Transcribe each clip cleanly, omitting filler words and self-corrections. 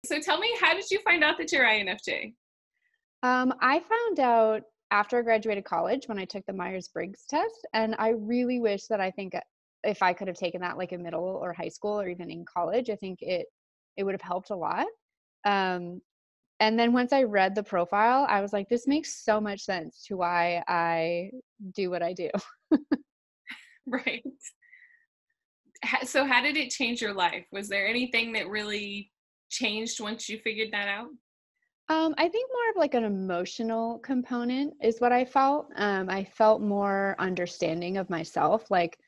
So tell me, how did you find out that you're INFJ? I found out after I graduated college when I took the Myers-Briggs test, and I really wish that if I could have taken that like in middle or high school or even in college, I think it would have helped a lot. Um, and then once I read the profile, I was like, this makes so much sense to why I do what I do. Right. So how did it change your life? Was there anything that really changed once you figured that out? I think more of like an emotional component is what I felt. I felt more understanding of myself. Like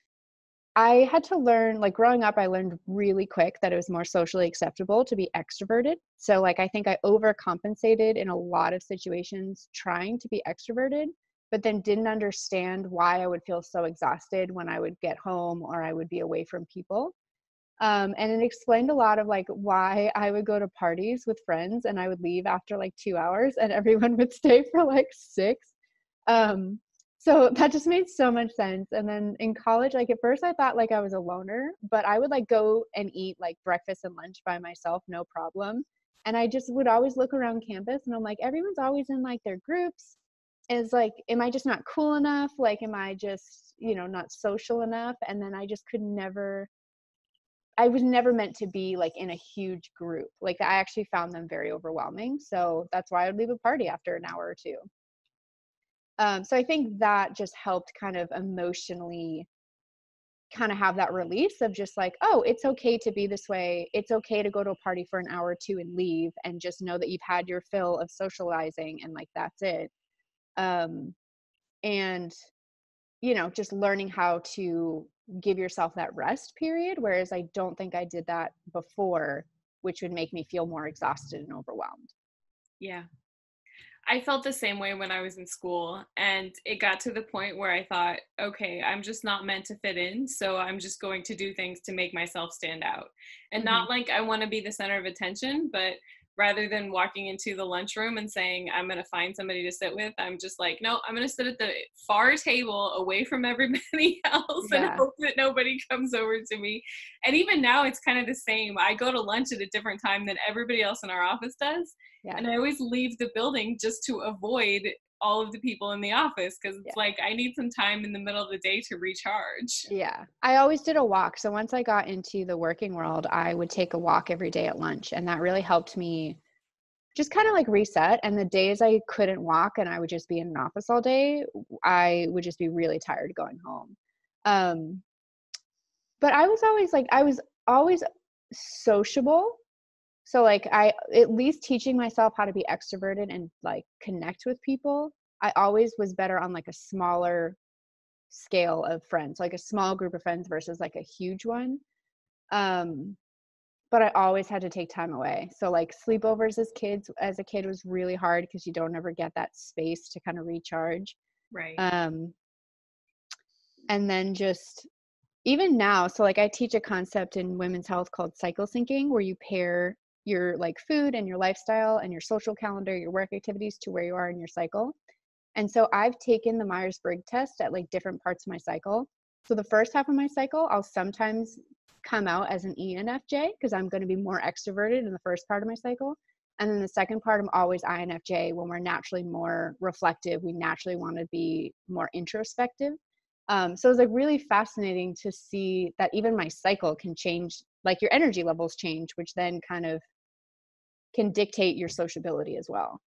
I had to learn, like growing up, I learned really quick that it was more socially acceptable to be extroverted. So, like, I think I overcompensated in a lot of situations trying to be extroverted, but then didn't understand why I would feel so exhausted when I would get home or I would be away from people. And it explained a lot of like why I would go to parties with friends and I would leave after like 2 hours and everyone would stay for like six. Um, so that just made so much sense. And then in college, like at first I thought like I was a loner, but I would like go and eat like breakfast and lunch by myself, no problem. And I just would always look around campus and I'm like, everyone's always in like their groups. Is like, am I just not cool enough? Like, am I just, not social enough? And then I just could never I was never meant to be like in a huge group. Like I actually found them very overwhelming. So that's why I would leave a party after an hour or two. So I think that just helped kind of emotionally kind of have that release of just like, oh, it's okay to be this way. It's okay to go to a party for an hour or two and leave and just know that you've had your fill of socializing and like that's it. Um, and just learning how to give yourself that rest period, whereas I don't think I did that before, which would make me feel more exhausted and overwhelmed. Yeah. I felt the same way when I was in school, and it got to the point where I thought, okay, I'm just not meant to fit in, so I'm just going to do things to make myself stand out. And Mhm. not like I want to be the center of attention, but rather than walking into the lunchroom and saying I'm going to find somebody to sit with, I'm just like, no, I'm going to sit at the far table away from everybody else and Yeah. hope that nobody comes over to me. And even now it's kind of the same. I go to lunch at a different time than everybody else in our office does, Yeah. and I always leave the building just to avoid all of the people in the office because Yeah. it's like I need some time in the middle of the day to recharge. Yeah. I always did a walk. So once I got into the working world, I would take a walk every day at lunch. And that really helped me just kind of like reset. And the days I couldn't walk and I would just be in an office all day, I would just be really tired going home. Um, but I was always sociable. So like I at least teaching myself how to be extroverted and like connect with people. I always was better on like a smaller scale of friends, like a small group of friends versus like a huge one. Um, but I always had to take time away. So like sleepovers as a kid was really hard because you don't ever get that space to kind of recharge. Right. Um, and then just even now, so like I teach a concept in women's health called cycle syncing, where you pair your like food and your lifestyle and your social calendar, your work activities to where you are in your cycle. And so I've taken the Myers-Briggs test at like different parts of my cycle. So the first half of my cycle, I'll sometimes come out as an ENFJ because I'm going to be more extroverted in the first part of my cycle. And then the second part, I'm always INFJ when we're naturally more reflective. We naturally want to be more introspective. So it's like really fascinating to see that even my cycle can change, like your energy levels change, which then kind of can dictate your sociability as well.